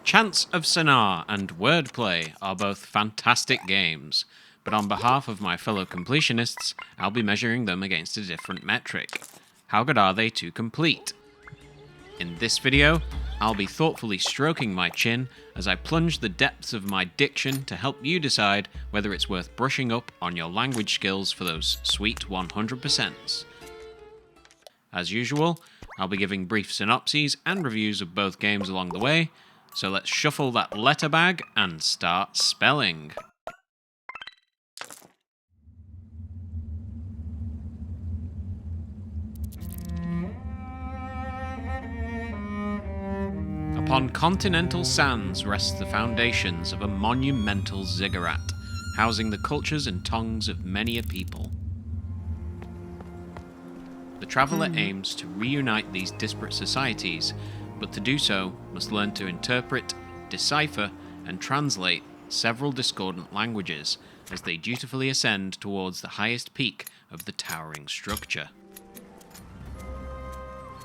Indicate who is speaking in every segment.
Speaker 1: Chants of Sennaar and Wordplay are both fantastic games, but on behalf of my fellow completionists, I'll be measuring them against a different metric. How good are they to complete? In this video, I'll be thoughtfully stroking my chin as I plunge the depths of my diction to help you decide whether it's worth brushing up on your language skills for those sweet 100%. As usual, I'll be giving brief synopses and reviews of both games along the way, so let's shuffle that letter bag and start spelling. Upon continental sands rest the foundations of a monumental ziggurat, housing the cultures and tongues of many a people. The traveller aims to reunite these disparate societies, but to do so must learn to interpret, decipher, and translate several discordant languages as they dutifully ascend towards the highest peak of the towering structure.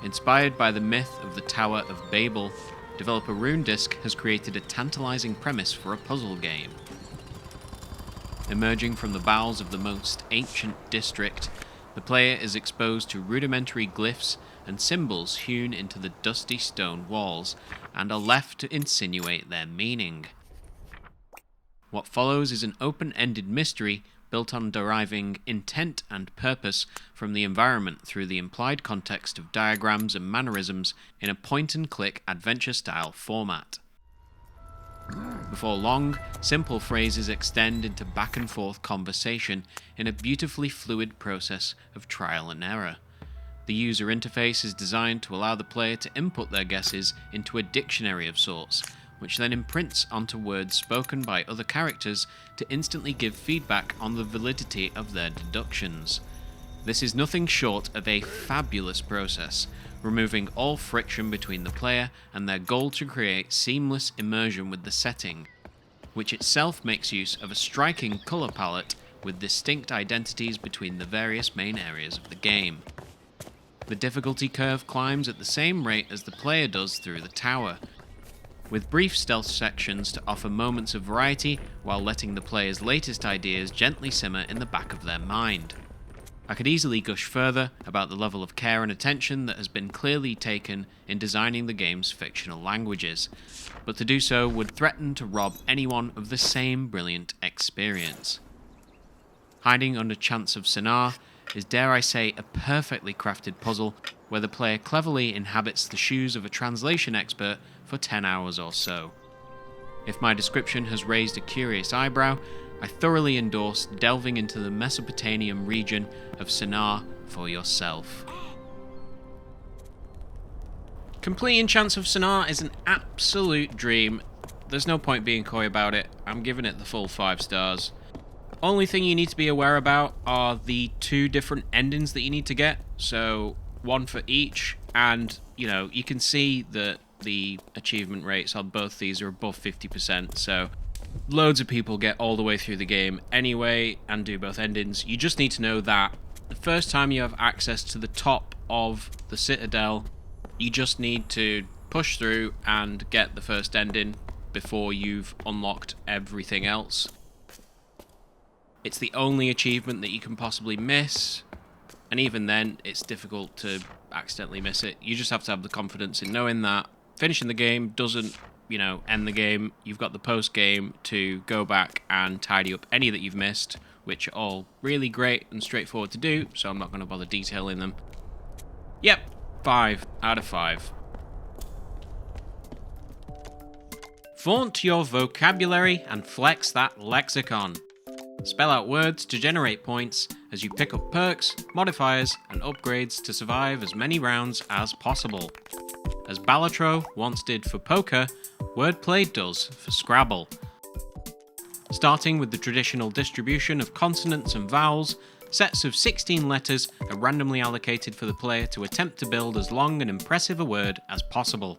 Speaker 1: Inspired by the myth of the Tower of Babel, developer Rundisc has created a tantalizing premise for a puzzle game. Emerging from the bowels of the most ancient district, the player is exposed to rudimentary glyphs and symbols hewn into the dusty stone walls, and are left to insinuate their meaning. What follows is an open-ended mystery built on deriving intent and purpose from the environment through the implied context of diagrams and mannerisms in a point-and-click adventure-style format. Before long, simple phrases extend into back-and-forth conversation in a beautifully fluid process of trial and error. The user interface is designed to allow the player to input their guesses into a dictionary of sorts, which then imprints onto words spoken by other characters to instantly give feedback on the validity of their deductions. This is nothing short of a fabulous process, removing all friction between the player and their goal to create seamless immersion with the setting, which itself makes use of a striking colour palette with distinct identities between the various main areas of the game. The difficulty curve climbs at the same rate as the player does through the tower, with brief stealth sections to offer moments of variety while letting the player's latest ideas gently simmer in the back of their mind. I could easily gush further about the level of care and attention that has been clearly taken in designing the game's fictional languages, but to do so would threaten to rob anyone of the same brilliant experience. Hiding under Chants of Sennaar is, dare I say, a perfectly crafted puzzle where the player cleverly inhabits the shoes of a translation expert for 10 hours or so. If my description has raised a curious eyebrow, I thoroughly endorse delving into the Mesopotamian region of Sennaar for yourself. Completing Chants of Sennaar is an absolute dream. There's no point being coy about it. I'm giving it the full 5 stars. Only thing you need to be aware about are the 2 different endings that you need to get, so one for each, and you can see that the achievement rates on both these are above 50%, so loads of people get all the way through the game anyway and do both endings. You just need to know that the first time you have access to the top of the Citadel, you just need to push through and get the first ending before you've unlocked everything else. It's the only achievement that you can possibly miss, and even then, it's difficult to accidentally miss it. You just have to have the confidence in knowing that finishing the game doesn't, end the game. You've got the post-game to go back and tidy up any that you've missed, which are all really great and straightforward to do, so I'm not going to bother detailing them. Yep, 5 out of 5. Flaunt your vocabulary and flex that lexicon. Spell out words to generate points as you pick up perks, modifiers, and upgrades to survive as many rounds as possible. As Balatro once did for poker, Wordplay does for Scrabble. Starting with the traditional distribution of consonants and vowels, sets of 16 letters are randomly allocated for the player to attempt to build as long and impressive a word as possible.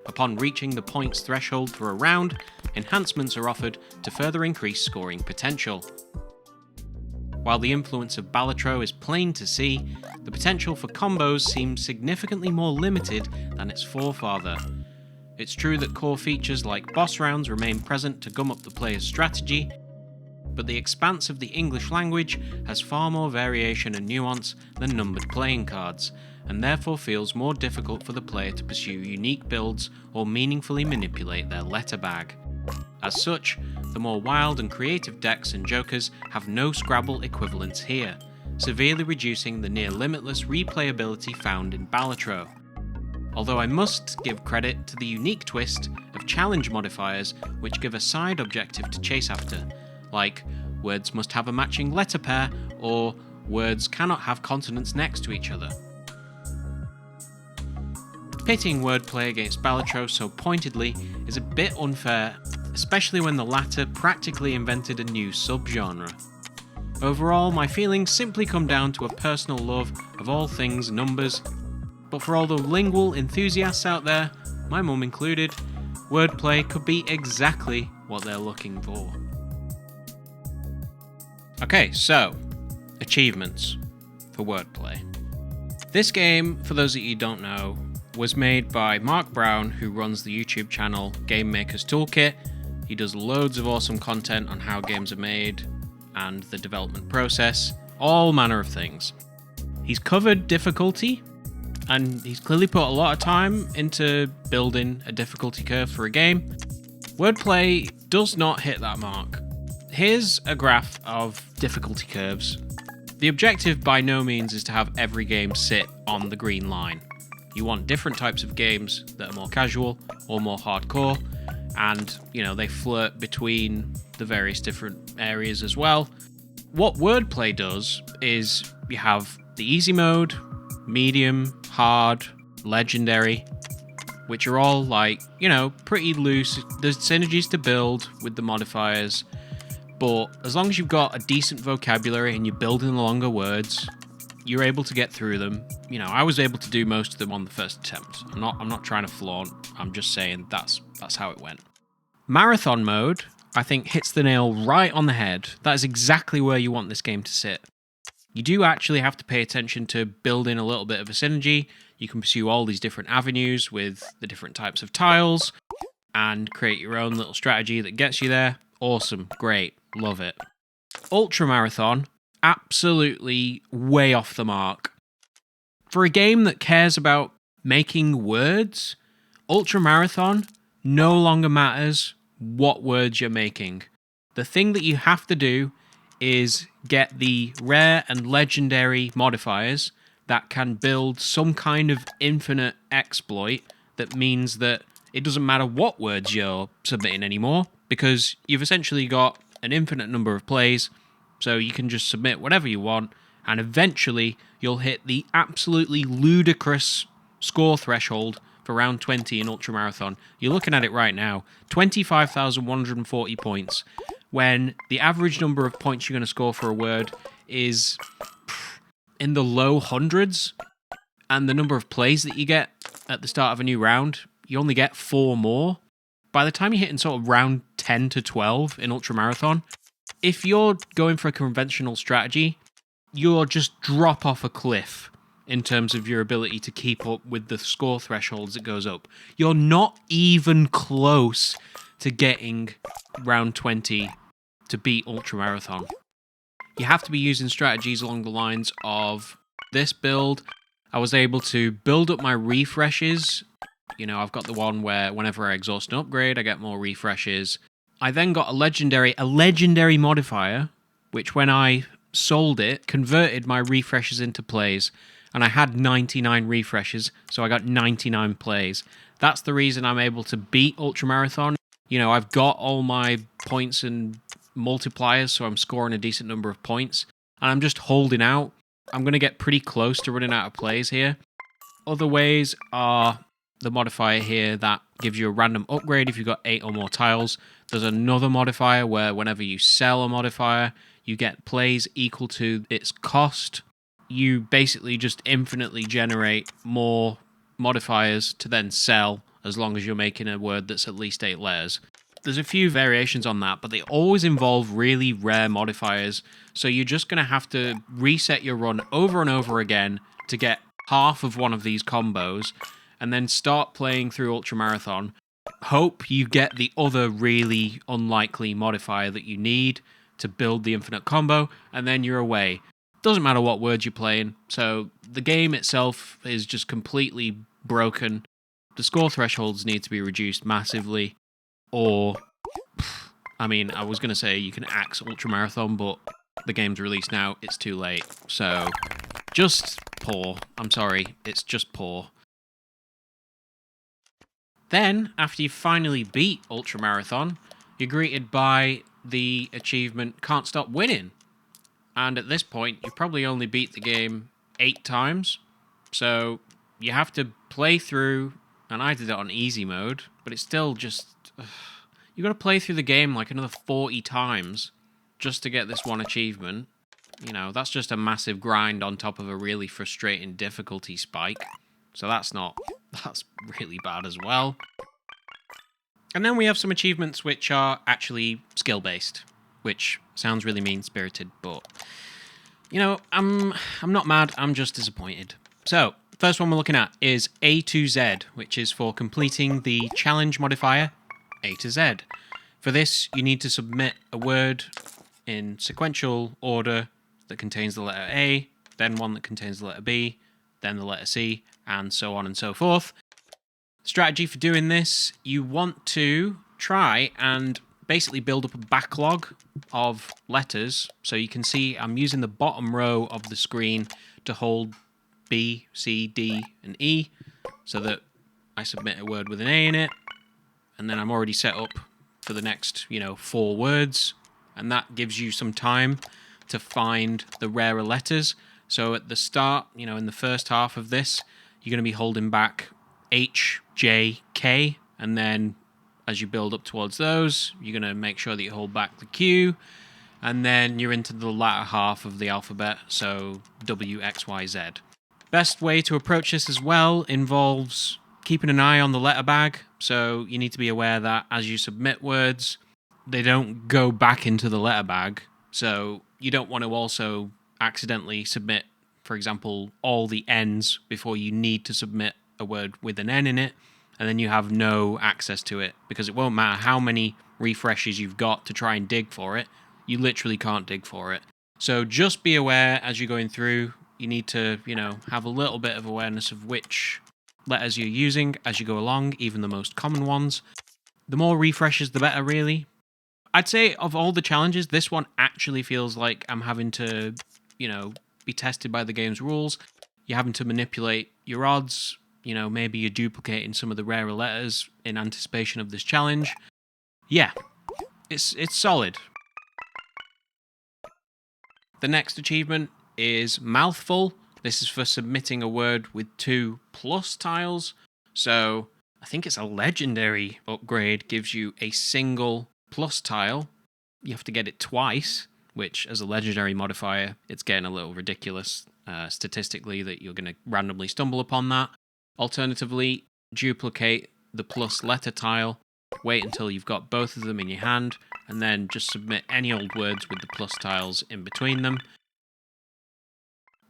Speaker 1: Upon reaching the points threshold for a round, enhancements are offered to further increase scoring potential. While the influence of Balatro is plain to see, the potential for combos seems significantly more limited than its forefather. It's true that core features like boss rounds remain present to gum up the player's strategy, but the expanse of the English language has far more variation and nuance than numbered playing cards, and therefore feels more difficult for the player to pursue unique builds or meaningfully manipulate their letter bag. As such, the more wild and creative decks and jokers have no Scrabble equivalents here, severely reducing the near limitless replayability found in Balatro. Although I must give credit to the unique twist of challenge modifiers which give a side objective to chase after, like words must have a matching letter pair or words cannot have consonants next to each other. Pitting wordplay against Balatro so pointedly is a bit unfair, especially when the latter practically invented a new subgenre. Overall, my feelings simply come down to a personal love of all things numbers, but for all the lingual enthusiasts out there, my mum included, wordplay could be exactly what they're looking for. Okay, so, achievements for wordplay. This game, for those of you who don't know, was made by Mark Brown, who runs the YouTube channel Game Maker's Toolkit. He does loads of awesome content on how games are made and the development process, all manner of things. He's covered difficulty, and he's clearly put a lot of time into building a difficulty curve for a game. Wordplay does not hit that mark. Here's a graph of difficulty curves. The objective by no means is to have every game sit on the green line. You want different types of games that are more casual or more hardcore, and, they flirt between the various different areas as well. What Wordplay does is you have the easy mode, medium, hard, legendary, which are all pretty loose. There's synergies to build with the modifiers, but as long as you've got a decent vocabulary and you're building longer words, you're able to get through them. I was able to do most of them on the first attempt. I'm not trying to flaunt. I'm just saying that's how it went. Marathon mode, I think, hits the nail right on the head. That is exactly where you want this game to sit. You do actually have to pay attention to building a little bit of a synergy. You can pursue all these different avenues with the different types of tiles and create your own little strategy that gets you there. Awesome, great, love it. Ultra Marathon, absolutely way off the mark. For a game that cares about making words, Ultra Marathon no longer matters what words you're making. The thing that you have to do is get the rare and legendary modifiers that can build some kind of infinite exploit that means that it doesn't matter what words you're submitting anymore, because you've essentially got an infinite number of plays, so you can just submit whatever you want, and eventually you'll hit the absolutely ludicrous score threshold for round 20 in Ultramarathon. You're looking at it right now, 25,140 points, when the average number of points you're going to score for a word is in the low hundreds, and the number of plays that you get at the start of a new round, you only get 4 more. By the time you're hitting sort of round 10 to 12 in Ultramarathon, if you're going for a conventional strategy, you'll just drop off a cliff in terms of your ability to keep up with the score threshold as it goes up. You're not even close to getting round 20 to beat Ultramarathon. You have to be using strategies along the lines of this build. I was able to build up my refreshes. I've got the one where whenever I exhaust an upgrade, I get more refreshes. I then got a legendary modifier, which when I sold it, converted my refreshes into plays. And I had 99 refreshes, so I got 99 plays. That's the reason I'm able to beat Ultramarathon. I've got all my points and multipliers, so I'm scoring a decent number of points. And I'm just holding out. I'm going to get pretty close to running out of plays here. Other ways are the modifier here that gives you a random upgrade if you've got 8 or more tiles. There's another modifier where whenever you sell a modifier, you get plays equal to its cost. You basically just infinitely generate more modifiers to then sell as long as you're making a word that's at least 8 letters. There's a few variations on that, but they always involve really rare modifiers, so you're just going to have to reset your run over and over again to get half of one of these combos, and then start playing through Ultramarathon hope you get the other really unlikely modifier that you need to build the infinite combo, and then you're away. Doesn't matter what words you're playing, so the game itself is just completely broken. The score thresholds need to be reduced massively, or, I mean, I was going to say you can axe Ultramarathon, but the game's released now, it's too late. So, just poor. I'm sorry, it's just poor. Then, after you finally beat Ultramarathon, you're greeted by the achievement Can't Stop Winning. And at this point, you've probably only beat the game 8 times. So, you have to play through, and I did it on easy mode, but it's still just... you got to play through the game like another 40 times just to get this one achievement. You know, that's just a massive grind on top of a really frustrating difficulty spike. So that's really bad as well. And then we have some achievements which are actually skill-based, which sounds really mean-spirited, but, you know, I'm not mad, I'm just disappointed. So, first one we're looking at is A to Z, which is for completing the challenge modifier A to Z. For this, you need to submit a word in sequential order that contains the letter A, then one that contains the letter B, then the letter C, and so on and so forth. Strategy for doing this, you want to try and basically build up a backlog of letters. So you can see I'm using the bottom row of the screen to hold B, C, D, and E, so that I submit a word with an A in it, and then I'm already set up for the next, 4 words, and that gives you some time to find the rarer letters. So at the start, in the first half of this, you're going to be holding back H, J, K, and then as you build up towards those, you're going to make sure that you hold back the Q, and then you're into the latter half of the alphabet, so W, X, Y, Z. Best way to approach this as well involves keeping an eye on the letter bag, so you need to be aware that as you submit words, they don't go back into the letter bag, so you don't want to also accidentally submit, for example, all the N's before you need to submit a word with an N in it, and then you have no access to it, because it won't matter how many refreshes you've got to try and dig for it, you literally can't dig for it. So just be aware as you're going through, you need to, have a little bit of awareness of which letters you're using as you go along, even the most common ones. The more refreshes, the better, really. I'd say of all the challenges, this one actually feels like I'm having to, be tested by the game's rules. You're having to manipulate your odds. Maybe you're duplicating some of the rarer letters in anticipation of this challenge. Yeah, it's solid. The next achievement is Mouthful. This is for submitting a word with 2 plus tiles. So I think it's a legendary upgrade, gives you a single plus tile. You have to get it twice, which as a legendary modifier, it's getting a little ridiculous statistically that you're going to randomly stumble upon that. Alternatively, duplicate the plus letter tile, wait until you've got both of them in your hand, and then just submit any old words with the plus tiles in between them.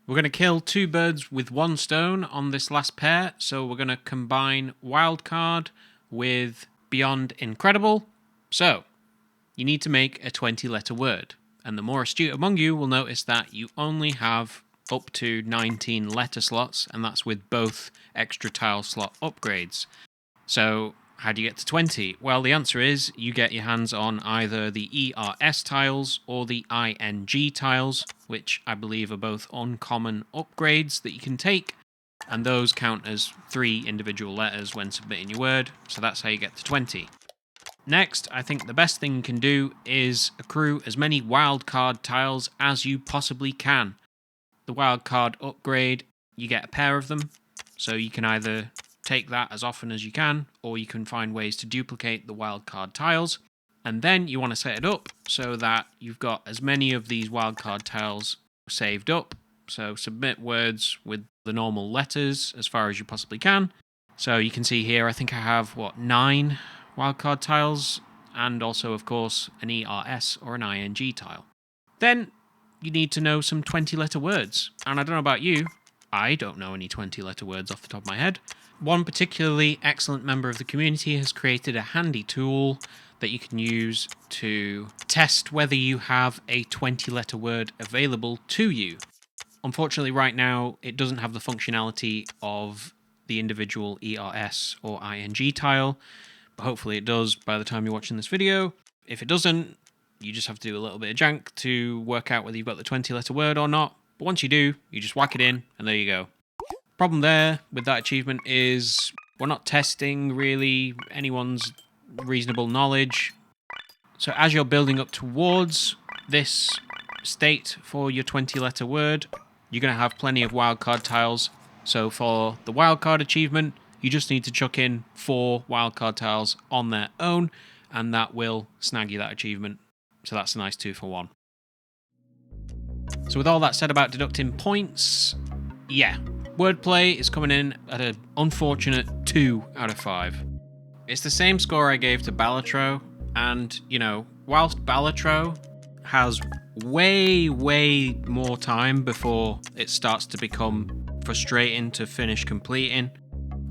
Speaker 1: We're going to kill 2 birds with 1 stone on this last pair, so we're going to combine Wildcard with Beyond Incredible. So, you need to make a 20-letter word, and the more astute among you will notice that you only have up to 19 letter slots, and that's with both extra tile slot upgrades. So, how do you get to 20? Well, the answer is you get your hands on either the ERS tiles or the ING tiles, which I believe are both uncommon upgrades that you can take, and those count as 3 individual letters when submitting your word, so that's how you get to 20. Next, I think the best thing you can do is accrue as many wildcard tiles as you possibly can. The wildcard upgrade, you get a pair of them, so you can either take that as often as you can, or you can find ways to duplicate the wildcard tiles, and then you want to set it up so that you've got as many of these wildcard tiles saved up. So submit words with the normal letters as far as you possibly can. So you can see here, I think I have, 9 wildcard tiles, and also, of course, an ERS or an ING tile. Then you need to know some 20-letter words, and I don't know about you, I don't know any 20-letter words off the top of my head. One particularly excellent member of the community has created a handy tool that you can use to test whether you have a 20-letter word available to you. Unfortunately, right now, it doesn't have the functionality of the individual ERS or ING tile, but hopefully it does by the time you're watching this video. If it doesn't, you just have to do a little bit of jank to work out whether you've got the 20-letter word or not. But once you do, you just whack it in, and there you go. Problem there with that achievement is we're not testing really anyone's reasonable knowledge. So as you're building up towards this state for your 20-letter word, you're going to have plenty of wildcard tiles. So for the wildcard achievement, you just need to chuck in 4 wildcard tiles on their own, and that will snag you that achievement. So that's a nice 2 for 1. So with all that said about deducting points, yeah, Wordplay is coming in at an unfortunate 2 out of 5. It's the same score I gave to Balatro, and, you know, whilst Balatro has way more time before it starts to become frustrating to finish completing,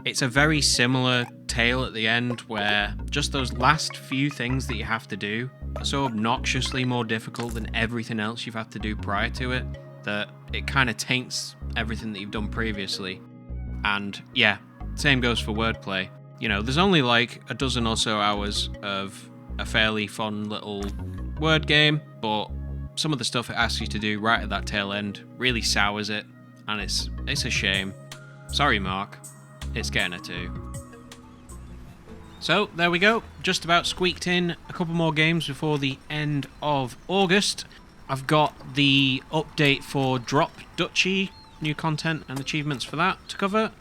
Speaker 1: it's a very similar tale at the end where just those last few things that you have to do are so obnoxiously more difficult than everything else you've had to do prior to it that it kind of taints everything that you've done previously. And yeah, same goes for Wordplay. You know, there's only like a dozen or so hours of a fairly fun little word game, but some of the stuff it asks you to do right at that tail end really sours it, and it's a shame. Sorry, Mark. It's getting a 2. So, there we go. Just about squeaked in a couple more games before the end of August. I've got the update for Drop Duchy, new content and achievements for that to cover.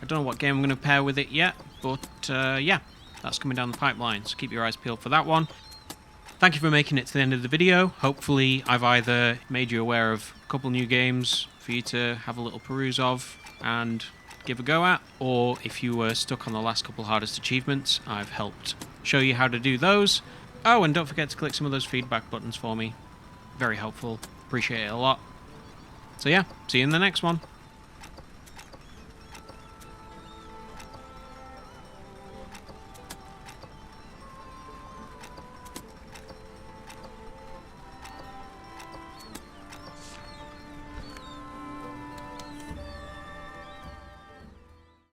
Speaker 1: I don't know what game I'm going to pair with it yet, but yeah, that's coming down the pipeline, so keep your eyes peeled for that one. Thank you for making it to the end of the video. Hopefully I've either made you aware of a couple new games for you to have a little peruse of and give a go at, or if you were stuck on the last couple hardest achievements, I've helped show you how to do those. Oh, and don't forget to click some of those feedback buttons for me. Very helpful. Appreciate it a lot. So yeah, see you in the next one.